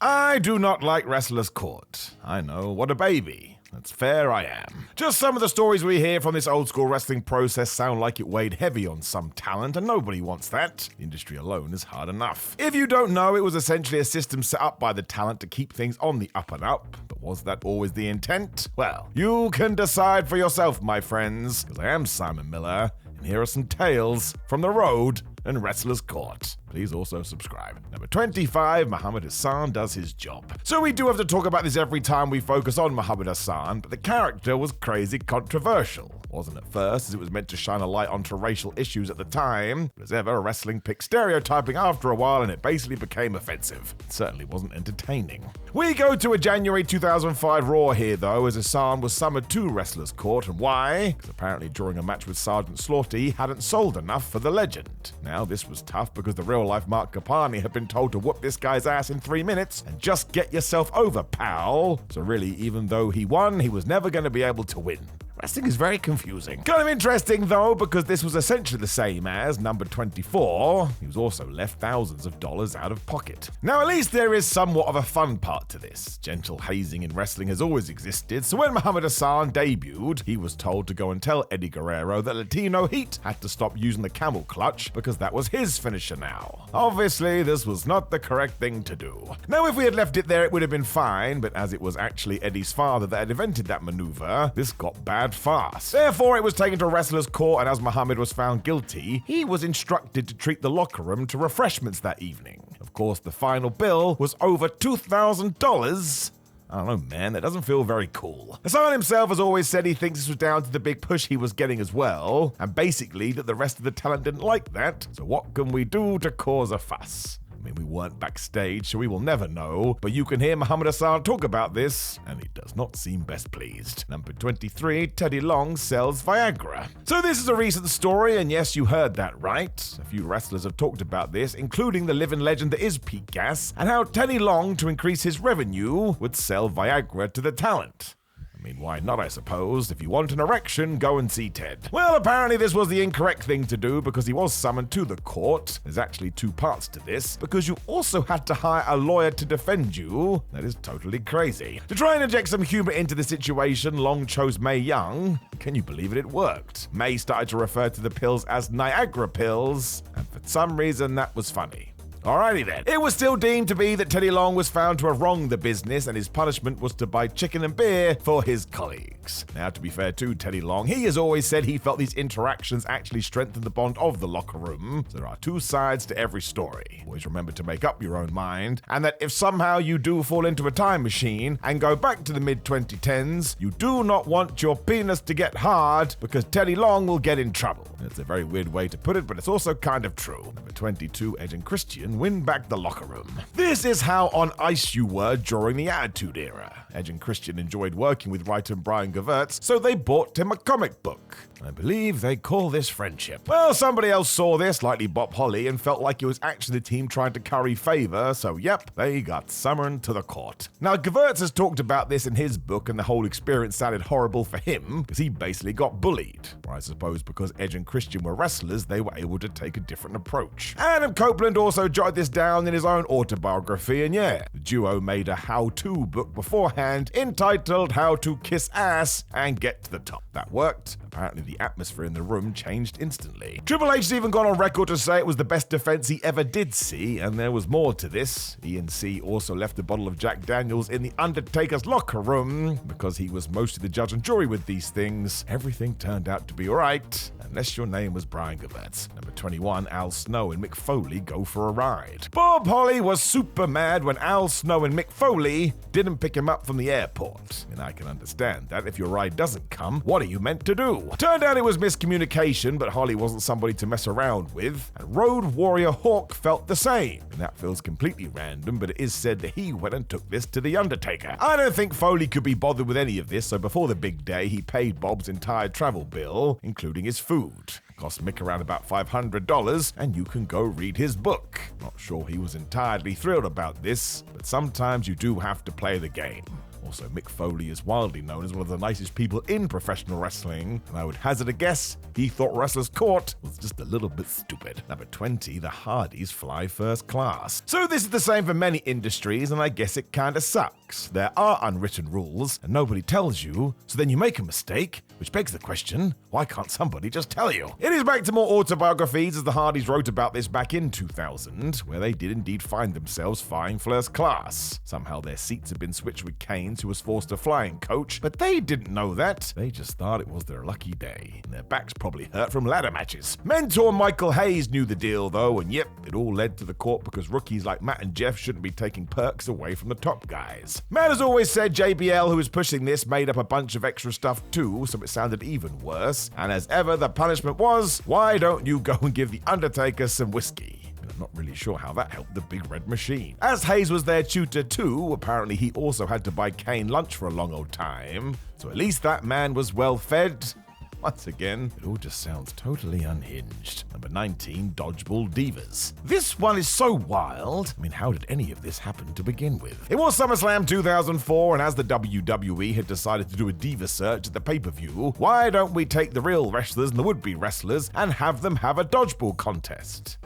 I do not like wrestlers caught. I know, what a baby. That's fair, I am. Just some of the stories we hear from this old school wrestling process sound like it weighed heavy on some talent, and nobody wants that. The industry alone is hard enough. If you don't know, it was essentially a system set up by the talent to keep things on the up and up. But was that always the intent? Well, you can decide for yourself, my friends, because I am Simon Miller, and here are some tales from the road and wrestlers caught. Please also subscribe. Number 25, Muhammad Assan does his job. So we do have to talk about this every time we focus on Muhammad Assan, but the character was crazy controversial. Wasn't at first, as it was meant to shine a light onto racial issues at the time, but as ever, wrestling picked stereotyping after a while and it basically became offensive. It certainly wasn't entertaining. We go to a January 2005 Raw here though, as Assan was summoned to Wrestlers Court, and why? Because apparently during a match with Sergeant Slaughter, he hadn't sold enough for the legend. Now this was tough because the real-life Mark Kapani had been told to whoop this guy's ass in 3 minutes and just get yourself over, pal. So really, even though he won, he was never going to be able to win. Wrestling is very confusing. Kind of interesting though, because this was essentially the same as number 24. He was also left thousands of dollars out of pocket. Now at least there is somewhat of a fun part to this. Gentle hazing in wrestling has always existed, so when Muhammad Assan debuted, he was told to go and tell Eddie Guerrero that Latino Heat had to stop using the camel clutch because that was his finisher now. Obviously, this was not the correct thing to do. Now if we had left it there, it would have been fine, but as it was actually Eddie's father that had invented that maneuver, this got bad fast. Therefore, it was taken to a wrestler's court, and as Muhammad was found guilty, he was instructed to treat the locker room to refreshments that evening. Of course, the final bill was over $2,000. I don't know, man, that doesn't feel very cool. Assan himself has always said he thinks this was down to the big push he was getting as well, and basically that the rest of the talent didn't like that, so what can we do to cause a fuss? I mean, we weren't backstage, so we will never know, but you can hear Muhammad Assan talk about this, and he does not seem best pleased. Number 23, Teddy Long sells Viagra. So this is a recent story, and yes, you heard that right. A few wrestlers have talked about this, including the living legend that is Pete Gas, and how Teddy Long, to increase his revenue, would sell Viagra to the talent. I mean, why not, I suppose? If you want an erection, go and see Ted. Well, apparently this was the incorrect thing to do because he was summoned to the court. There's actually two parts to this, because you also had to hire a lawyer to defend you. That is totally crazy. To try and inject some humor into the situation, Long chose Mae Young. Can you believe it? It worked. Mae started to refer to the pills as Niagara pills, and for some reason that was funny. Alrighty then. It was still deemed to be that Teddy Long was found to have wronged the business, and his punishment was to buy chicken and beer for his colleagues. Now, to be fair to Teddy Long, he has always said he felt these interactions actually strengthened the bond of the locker room. So there are two sides to every story. Always remember to make up your own mind, and that if somehow you do fall into a time machine and go back to the mid-2010s, you do not want your penis to get hard because Teddy Long will get in trouble. It's a very weird way to put it, but it's also kind of true. Number 22, Edge and Christian win back the locker room. This is how on ice you were during the Attitude Era. Edge and Christian enjoyed working with writer Brian Gewirtz, so they bought him a comic book. I believe they call this friendship. Well, somebody else saw this, likely Bob Holly, and felt like it was actually the team trying to curry favor, so yep, they got summoned to the court. Now, Gewirtz has talked about this in his book, and the whole experience sounded horrible for him, because he basically got bullied. Or I suppose because Edge and Christian were wrestlers, they were able to take a different approach. Adam Copeland also jotted this down in his own autobiography, and yeah, the duo made a how-to book beforehand entitled How to Kiss Ass and Get to the Top. That worked. Apparently the atmosphere in the room changed instantly. Triple H's even gone on record to say it was the best defense he ever did see, and there was more to this. E&C also left a bottle of Jack Daniels in the Undertaker's locker room. Because he was mostly the judge and jury with these things, everything turned out to be alright, unless your name was Brian Gewirtz. Number 21, Al Snow and Mick Foley go for a ride. Bob Holly was super mad when Al Snow and Mick Foley didn't pick him up from the airport. And I can understand that. If your ride doesn't come, what are you meant to do? Turned out it was miscommunication, but Holly wasn't somebody to mess around with, and Road Warrior Hawk felt the same. And that feels completely random, but it is said that he went and took this to The Undertaker. I don't think Foley could be bothered with any of this, so before the big day, he paid Bob's entire travel bill, including his food. Cost Mick around about $500, and you can go read his book. Not sure he was entirely thrilled about this, but sometimes you do have to play the game. Also, Mick Foley is widely known as one of the nicest people in professional wrestling, and I would hazard a guess he thought Wrestler's Court was just a little bit stupid. Number 20, the Hardies fly first class. So this is the same for many industries, and I guess it kinda sucks. There are unwritten rules, and nobody tells you, so then you make a mistake, which begs the question, why can't somebody just tell you? It is back to more autobiographies, as the Hardys wrote about this back in 2000, where they did indeed find themselves flying first class. Somehow their seats had been switched with Kane's, who was forced to fly in coach, but they didn't know that. They just thought it was their lucky day, and their backs probably hurt from ladder matches. Mentor Michael Hayes knew the deal though, and yep, it all led to the court because rookies like Matt and Jeff shouldn't be taking perks away from the top guys. Matt has always said JBL, who was pushing this, made up a bunch of extra stuff too, so it sounded even worse, and as ever the punishment was, why don't you go and give the Undertaker some whiskey? I'm not really sure how that helped the Big Red Machine. As Hayes was their tutor too, apparently he also had to buy Kane lunch for a long old time, so at least that man was well fed. Once again, it all just sounds totally unhinged. Number 19, Dodgeball Divas. This one is so wild. I mean, how did any of this happen to begin with? It was SummerSlam 2004, and as the WWE had decided to do a diva search at the pay-per-view, why don't we take the real wrestlers and the would-be wrestlers and have them have a dodgeball contest?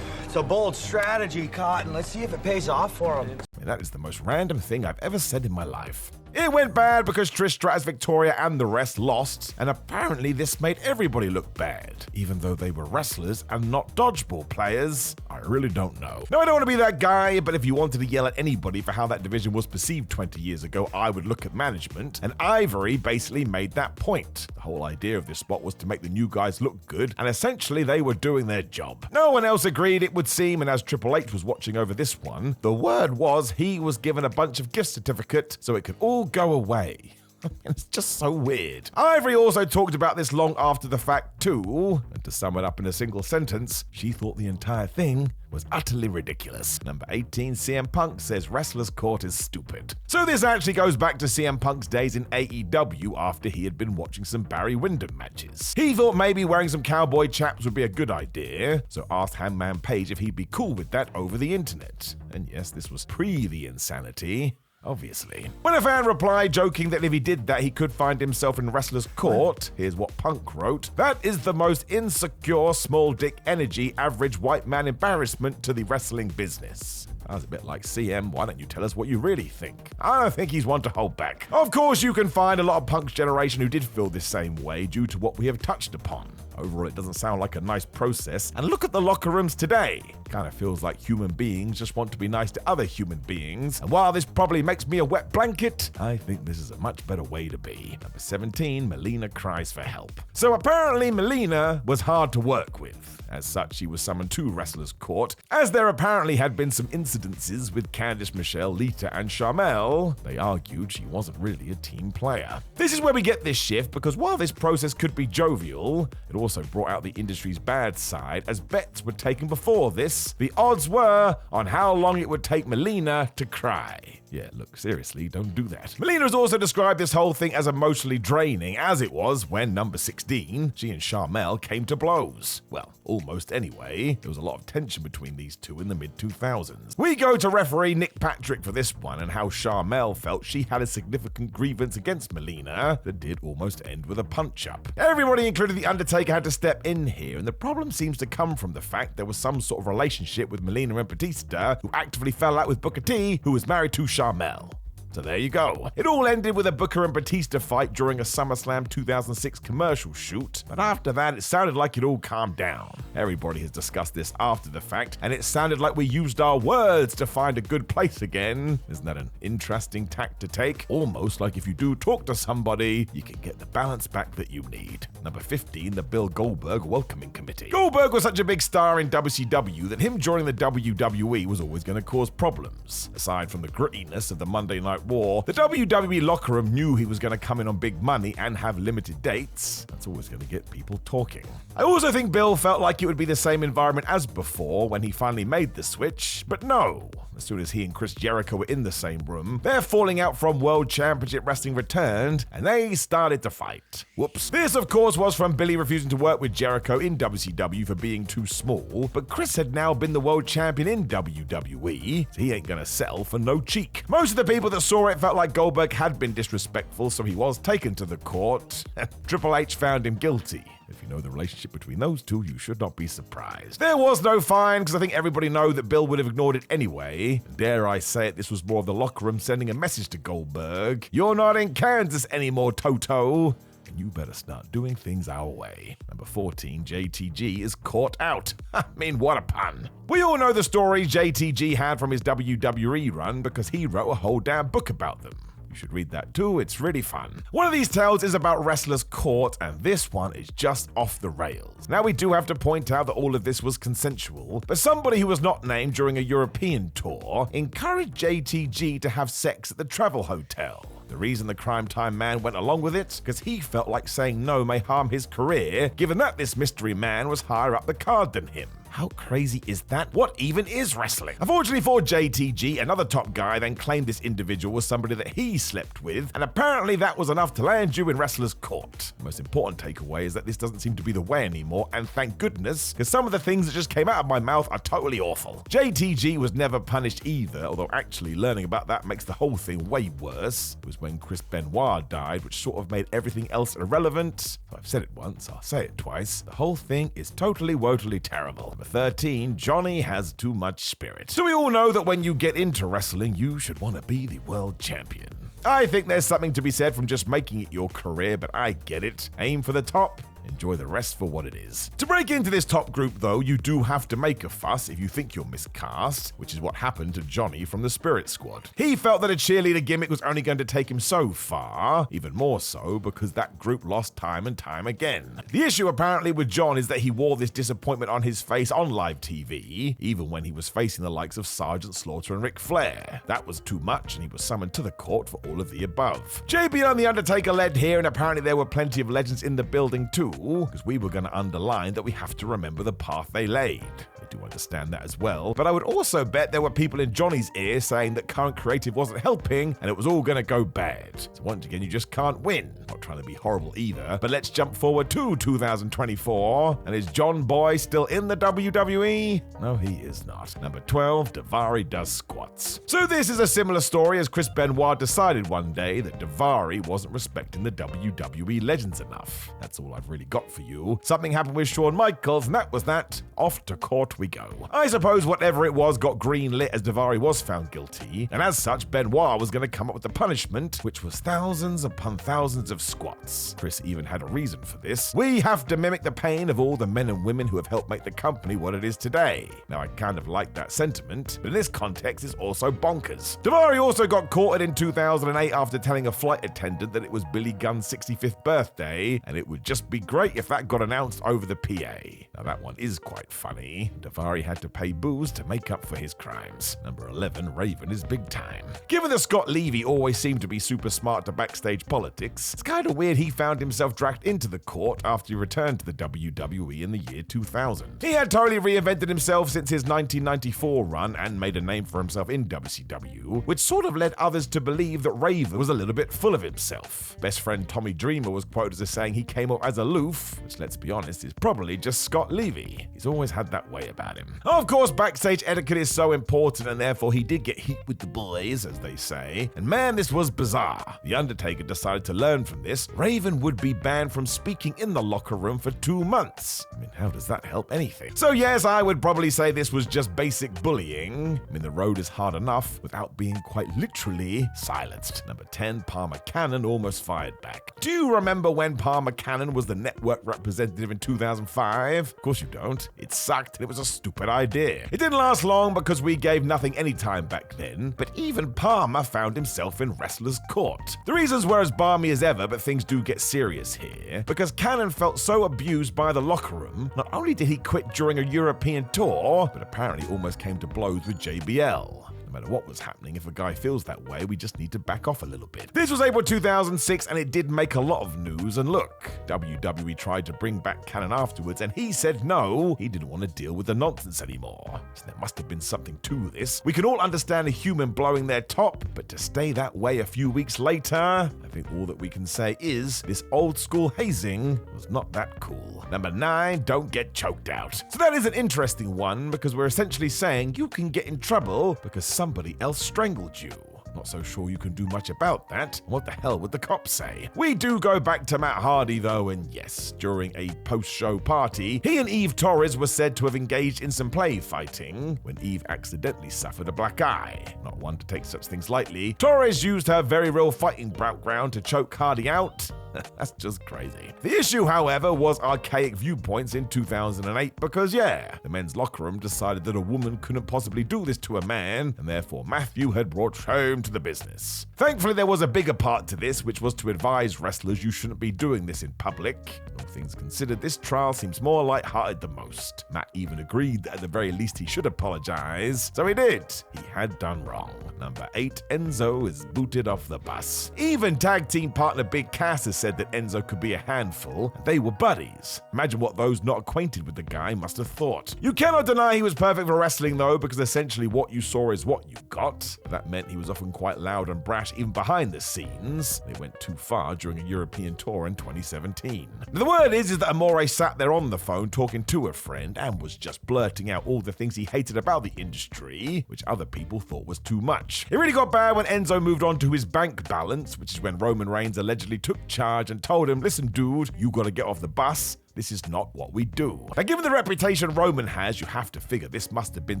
It's a bold strategy, Cotton. Let's see if it pays off for them. I mean, that is the most random thing I've ever said in my life. It went bad because Trish Stratus, Victoria, and the rest lost, and apparently this made everybody look bad, even though they were wrestlers and not dodgeball players. I really don't know. No, I don't want to be that guy, but if you wanted to yell at anybody for how that division was perceived 20 years ago, I would look at management, and Ivory basically made that point. The whole idea of this spot was to make the new guys look good, and essentially they were doing their job. No one else agreed, it would seem, and as Triple H was watching over this one, the word was he was given a bunch of gift certificates so it could all go away. It's just so weird. Ivory also talked about this long after the fact too, and to sum it up in a single sentence, she thought the entire thing was utterly ridiculous. Number 18, CM Punk says Wrestler's Court is stupid. So this actually goes back to CM Punk's days in AEW after he had been watching some Barry Windham matches. He thought maybe wearing some cowboy chaps would be a good idea, so asked Hangman Page if he'd be cool with that over the internet. And yes, this was pre the insanity. Obviously. When a fan replied, joking that if he did that, he could find himself in Wrestler's Court, here's what Punk wrote: "That is the most insecure, small dick energy, average white man embarrassment to the wrestling business." I was a bit like, CM, why don't you tell us what you really think? I don't think he's one to hold back. Of course, you can find a lot of Punk's generation who did feel this same way due to what we have touched upon. Overall, it doesn't sound like a nice process, and look at the locker rooms today. Kind of feels like human beings just want to be nice to other human beings, and while this probably makes me a wet blanket, I think this is a much better way to be. Number 17, Melina cries for help. So apparently Melina was hard to work with. As such, she was summoned to Wrestler's Court, as there apparently had been some incidences with Candice, Michelle, Lita, and Charmeal. They argued she wasn't really a team player. This is where we get this shift, because while this process could be jovial, it also brought out the industry's bad side, as bets were taken before this. The odds were on how long it would take Melina to cry. Yeah, look, seriously, don't do that. Melina has also described this whole thing as emotionally draining, as it was when, number 16, she and Charmeal came to blows. Well, almost anyway. There was a lot of tension between these two in the mid-2000s. We go to referee Nick Patrick for this one, and how Charmeal felt she had a significant grievance against Melina that did almost end with a punch-up. Everybody, including The Undertaker, had to step in here, and the problem seems to come from the fact there was some sort of relationship with Melina and Batista, who actively fell out with Booker T, who was married to Charmeal. So there you go. It all ended with a Booker and Batista fight during a SummerSlam 2006 commercial shoot, but after that it sounded like it all calmed down. Everybody has discussed this after the fact, and it sounded like we used our words to find a good place again. Isn't that an interesting tack to take? Almost like if you do talk to somebody, you can get the balance back that you need. Number 15, the Bill Goldberg Welcoming Committee. Goldberg was such a big star in WCW that him joining the WWE was always going to cause problems. Aside from the grittiness of the Monday Night War, the WWE locker room knew he was going to come in on big money and have limited dates. That's always going to get people talking. I also think Bill felt like it would be the same environment as before when he finally made the switch, but no. As soon as he and Chris Jericho were in the same room, their falling out from World Championship Wrestling returned, and they started to fight. Whoops. This, of course, was from Billy refusing to work with Jericho in WCW for being too small, but Chris had now been the world champion in WWE, so he ain't gonna settle for no cheek. Most of the people that saw it, felt like Goldberg had been disrespectful, so he was taken to the court. Triple H found him guilty. If you know the relationship between those two, you should not be surprised. There was no fine, because I think everybody know that Bill would have ignored it anyway. Dare I say it, this was more of the locker room sending a message to Goldberg. You're not in Kansas anymore, Toto. And you better start doing things our way. Number 14, JTG is caught out. I mean, what a pun. We all know the stories JTG had from his WWE run because he wrote a whole damn book about them. You should read that too, it's really fun. One of these tales is about wrestlers caught, and this one is just off the rails. Now we do have to point out that all of this was consensual, but somebody who was not named during a European tour encouraged JTG to have sex at the travel hotel. The reason the Crime Time man went along with it, because he felt like saying no may harm his career, given that this mystery man was higher up the card than him. How crazy is that? What even is wrestling? Unfortunately for JTG, another top guy then claimed this individual was somebody that he slept with, and apparently that was enough to land you in wrestler's court. The most important takeaway is that this doesn't seem to be the way anymore, and thank goodness, because some of the things that just came out of my mouth are totally awful. JTG was never punished either, although actually learning about that makes the whole thing way worse. It was when Chris Benoit died, which sort of made everything else irrelevant. I've said it once, I'll say it twice. The whole thing is totally, woefully terrible. 13, Johnny has too much spirit. So we all know that when you get into wrestling, you should want to be the world champion. I think there's something to be said from just making it your career, but I get it. Aim for the top. Enjoy the rest for what it is. To break into this top group, though, you do have to make a fuss if you think you're miscast, which is what happened to Johnny from the Spirit Squad. He felt that a cheerleader gimmick was only going to take him so far, even more so because that group lost time and time again. The issue apparently with John is that he wore this disappointment on his face on live TV, even when he was facing the likes of Sergeant Slaughter and Ric Flair. That was too much, and he was summoned to the court for all of the above. JBL and The Undertaker led here, and apparently there were plenty of legends in the building too, because we were going to underline that we have to remember the path they laid. I do understand that as well, but I would also bet there were people in Johnny's ear saying that current creative wasn't helping and it was all going to go bad. So once again, you just can't win. Not trying to be horrible either, but let's jump forward to 2024. And is John Boy still in the WWE? No, he is not. Number 12, Dvari does squats. So this is a similar story as Chris Benoit decided one day that Dvari wasn't respecting the WWE legends enough. That's all I've really got for you. Something happened with Shawn Michaels, and that was that. Off to court we go. I suppose whatever it was got green-lit as Dvari was found guilty, and as such, Benoit was going to come up with the punishment, which was thousands upon thousands of squats. Chris even had a reason for this. We have to mimic the pain of all the men and women who have helped make the company what it is today. Now, I kind of like that sentiment, but in this context, it's also bonkers. Dvari also got caught in 2008 after telling a flight attendant that it was Billy Gunn's 65th birthday, and it would just be great if that got announced over the PA. Now, that one is quite funny. Dvari had to pay booze to make up for his crimes. Number 11, Raven is big time. Given that Scott Levy always seemed to be super smart to backstage politics, it's kind of weird he found himself dragged into the court after he returned to the WWE in the year 2000. He had totally reinvented himself since his 1994 run and made a name for himself in WCW, which sort of led others to believe that Raven was a little bit full of himself. Best friend Tommy Dreamer was quoted as saying he came up as aloof, which, let's be honest, is probably just Scott Levy. He's always had that way about him. Of course, backstage etiquette is so important, and therefore he did get heat with the boys, as they say. And man, this was bizarre. The Undertaker decided to learn from this. Raven would be banned from speaking in the locker room for 2 months. I mean, how does that help anything? So yes, I would probably say this was just basic bullying. I mean, the road is hard enough without being quite literally silenced. Number 10, Palmer Cannon almost fired back. Do you remember when Palmer Cannon was the network representative in 2005? Of course you don't. It sucked and it was a stupid idea. It didn't last long because we gave nothing any time back then, but even Palmer found himself in wrestler's court. The reasons were as balmy as ever, but things do get serious here, because Cannon felt so abused by the locker room, not only did he quit during a European tour, but apparently almost came to blows with JBL. No matter what was happening, if a guy feels that way, we just need to back off a little bit. This was April 2006, and it did make a lot of news, and look, WWE tried to bring back Cannon afterwards, and he said no, he didn't want to deal with the nonsense anymore. So there must have been something to this. We can all understand a human blowing their top, but to stay that way a few weeks later, I think all that we can say is this old school hazing was not that cool. Number 9, don't get choked out. So that is an interesting one, because we're essentially saying you can get in trouble because somebody else strangled you. Not so sure you can do much about that. What the hell would the cops say? We do go back to Matt Hardy though, and yes, during a post-show party, he and Eve Torres were said to have engaged in some play fighting when Eve accidentally suffered a black eye. Not one to take such things lightly, Torres used her very real fighting background to choke Hardy out. That's just crazy. The issue, however, was archaic viewpoints in 2008 because, yeah, the men's locker room decided that a woman couldn't possibly do this to a man, and therefore Matthew had brought shame to the business. Thankfully, there was a bigger part to this, which was to advise wrestlers you shouldn't be doing this in public. All things considered, this trial seems more lighthearted than most. Matt even agreed that at the very least he should apologize, so he did. He had done wrong. Number 8, Enzo is booted off the bus. Even tag team partner Big Cass has said that Enzo could be a handful, and they were buddies. Imagine what those not acquainted with the guy must have thought. You cannot deny he was perfect for wrestling though, because essentially what you saw is what you got. That meant he was often quite loud and brash even behind the scenes. They went too far during a European tour in 2017. The word is that Amore sat there on the phone talking to a friend and was just blurting out all the things he hated about the industry, which other people thought was too much. It really got bad when Enzo moved on to his bank balance, which is when Roman Reigns allegedly took charge and told him, listen dude, you gotta get off the bus. This is not what we do. Now, given the reputation Roman has, you have to figure this must have been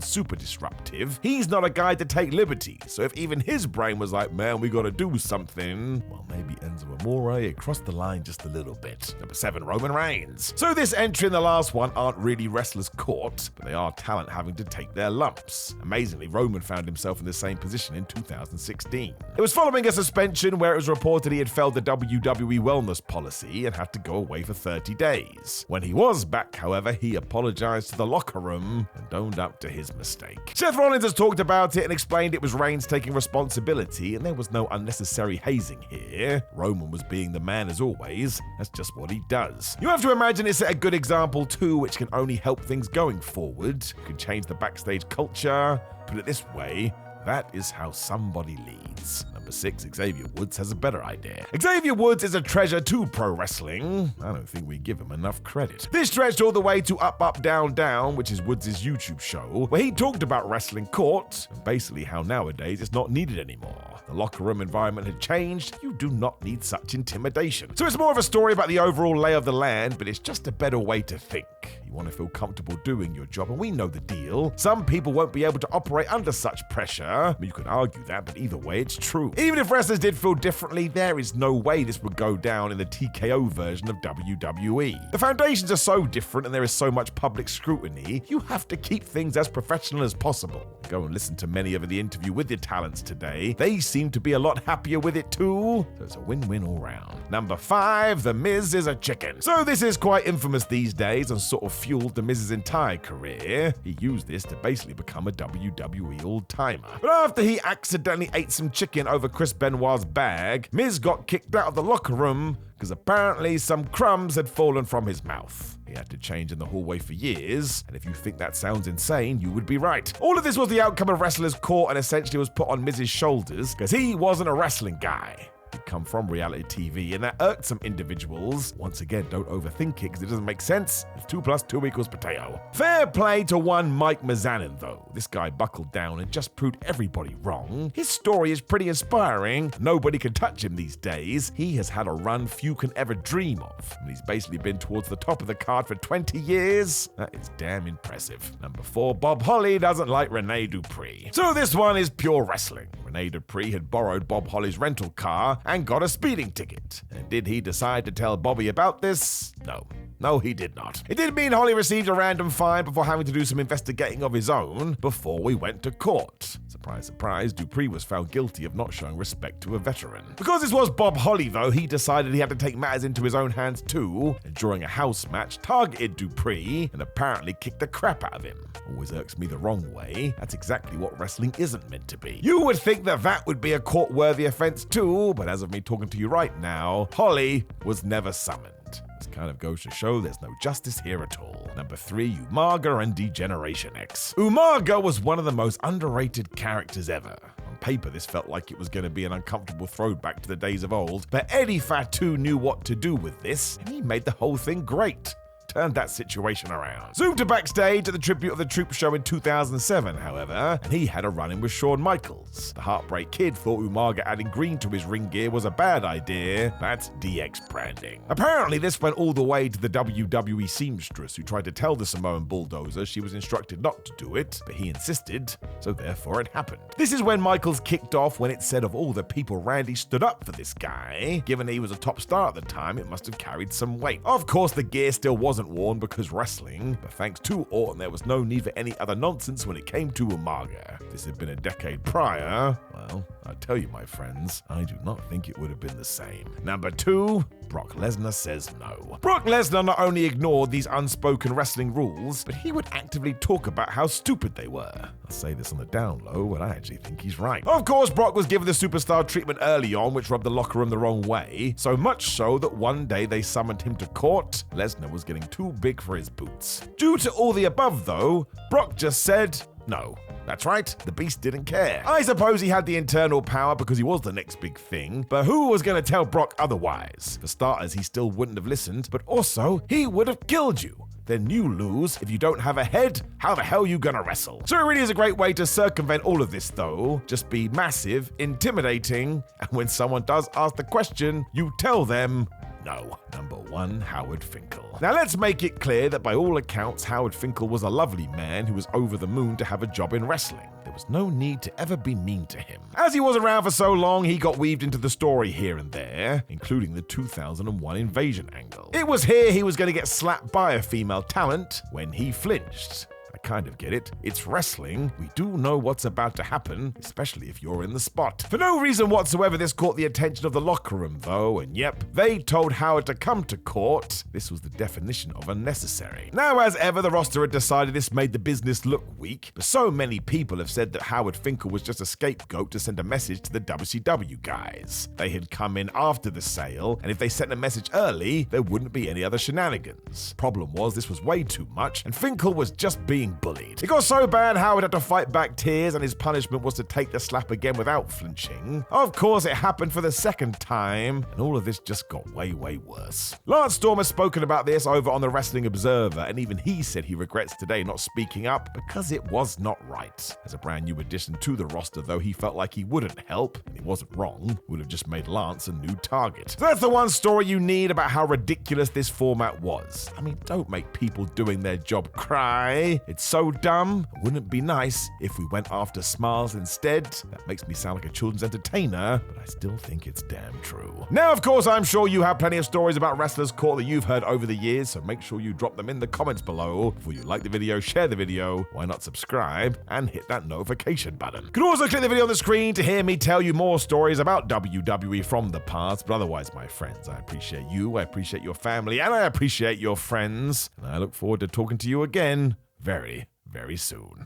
super disruptive. He's not a guy to take liberties, so if even his brain was like, man, we gotta do something, well, maybe Enzo Amore crossed the line just a little bit. Number 7, Roman Reigns. So this entry and the last one aren't really wrestlers caught, but they are talent having to take their lumps. Amazingly, Roman found himself in the same position in 2016. It was following a suspension where it was reported he had failed the WWE wellness policy and had to go away for 30 days. When he was back, however, he apologized to the locker room and owned up to his mistake. Seth Rollins has talked about it and explained it was Reigns taking responsibility and there was no unnecessary hazing here. Roman was being the man as always. That's just what he does. You have to imagine it's a good example too, which can only help things going forward. You can change the backstage culture. Put it this way, that is how somebody leads. Number 6, Xavier Woods has a better idea. Xavier Woods is a treasure to pro wrestling. I don't think we give him enough credit. This stretched all the way to Up, Up, Down, Down, which is Woods' YouTube show, where he talked about wrestling court, and basically how nowadays it's not needed anymore. The locker room environment had changed. You do not need such intimidation. So it's more of a story about the overall lay of the land, but it's just a better way to think. You want to feel comfortable doing your job, and we know the deal. Some people won't be able to operate under such pressure. You can argue that, but either way, it's true. Even if wrestlers did feel differently, there is no way this would go down in the TKO version of WWE. The foundations are so different and there is so much public scrutiny, you have to keep things as professional as possible. Go and listen to many of the interview with the talents today. They seem to be a lot happier with it too, so it's a win-win all round. Number 5, The Miz is a chicken. So this is quite infamous these days and sort of fueled The Miz's entire career. He used this to basically become a WWE all-timer. But after he accidentally ate some chicken over Chris Benoit's bag, Miz got kicked out of the locker room because apparently some crumbs had fallen from his mouth. He had to change in the hallway for years, and if you think that sounds insane, you would be right. All of this was the outcome of wrestlers caught and essentially was put on Miz's shoulders because he wasn't a wrestling guy. He'd come from reality TV, and that irked some individuals. Once again, don't overthink it because it doesn't make sense. If 2 + 2 = potato. Fair play to one Mike Mizanin, though. This guy buckled down and just proved everybody wrong. His story is pretty inspiring. Nobody can touch him these days. He has had a run few can ever dream of, and he's basically been towards the top of the card for 20 years. That is damn impressive. Number 4, Bob Holly doesn't like Renee Dri. So this one is pure wrestling. Renee Dri had borrowed Bob Holly's rental car and got a speeding ticket. And did he decide to tell Bobby about this? No, he did not. It did mean Holly received a random fine before having to do some investigating of his own before we went to court. Surprise, surprise, Dupree was found guilty of not showing respect to a veteran. Because this was Bob Holly, though, he decided he had to take matters into his own hands too, and during a house match, targeted Dupree and apparently kicked the crap out of him. Always irks me the wrong way. That's exactly what wrestling isn't meant to be. You would think that would be a court-worthy offense too, but as of me talking to you right now, Holly was never summoned. This kind of goes to show there's no justice here at all. Number 3, Umaraga and Degeneration X. Umaraga was one of the most underrated characters ever. On paper, this felt like it was going to be an uncomfortable throwback to the days of old, but Eddie Fatu knew what to do with this, and he made the whole thing great. turned that situation around. Zoom to backstage at the Tribute of the Troop show in 2007, however, and he had a run-in with Shawn Michaels. The Heartbreak Kid thought Umaraga adding green to his ring gear was a bad idea. That's DX branding. Apparently, this went all the way to the WWE seamstress, who tried to tell the Samoan Bulldozer she was instructed not to do it, but he insisted, so therefore it happened. This is when Michaels kicked off when it said of all the people Randy stood up for this guy. Given he was a top star at the time, it must have carried some weight. Of course, the gear still wasn't worn because wrestling, but thanks to Orton, there was no need for any other nonsense when it came to Umaga. If this had been a decade prior, well, I tell you, my friends, I do not think it would have been the same. Number 2, Brock Lesnar says no. Brock Lesnar not only ignored these unspoken wrestling rules, but he would actively talk about how stupid they were. I'll say this on the down low, but I actually think he's right. Of course, Brock was given the superstar treatment early on, which rubbed the locker room the wrong way, so much so that one day they summoned him to court. Lesnar was getting too big for his boots. Due to all the above, though, Brock just said no. That's right, the Beast didn't care. I suppose he had the internal power because he was the next big thing, but who was going to tell Brock otherwise? For starters, he still wouldn't have listened, but also, he would have killed you. Then you lose. If you don't have a head, how the hell are you gonna wrestle? So it really is a great way to circumvent all of this, though. Just be massive, intimidating, and when someone does ask the question, you tell them no. Number 1, Howard Finkle. Now let's make it clear that by all accounts, Howard Finkle was a lovely man who was over the moon to have a job in wrestling. There was no need to ever be mean to him. As he was around for so long, he got weaved into the story here and there, including the 2001 invasion angle. It was here he was going to get slapped by a female talent when he flinched. I kind of get it. It's wrestling. We do know what's about to happen, especially if you're in the spot. For no reason whatsoever, this caught the attention of the locker room, though, and yep, they told Howard to come to court. This was the definition of unnecessary. Now, as ever, the roster had decided this made the business look weak, but so many people have said that Howard Finkle was just a scapegoat to send a message to the WCW guys. They had come in after the sale, and if they sent a message early, there wouldn't be any other shenanigans. Problem was, this was way too much, and Finkle was just being bullied. It got so bad, Howard had to fight back tears, and his punishment was to take the slap again without flinching. Of course, it happened for the second time, and all of this just got way, way worse. Lance Storm has spoken about this over on the Wrestling Observer, and even he said he regrets today not speaking up because it was not right. As a brand new addition to the roster, though, he felt like he wouldn't help, and he wasn't wrong, would have just made Lance a new target. So that's the one story you need about how ridiculous this format was. I mean, don't make people doing their job cry. It's so dumb. Wouldn't it be nice if we went after smiles instead? That makes me sound like a children's entertainer, but I still think it's damn true. Now, of course, I'm sure you have plenty of stories about wrestlers caught that you've heard over the years, so make sure you drop them in the comments below. If you like the video, share the video, why not subscribe, and hit that notification button. You can also click the video on the screen to hear me tell you more stories about WWE from the past, but otherwise, my friends, I appreciate you, I appreciate your family, and I appreciate your friends, and I look forward to talking to you again very, very soon.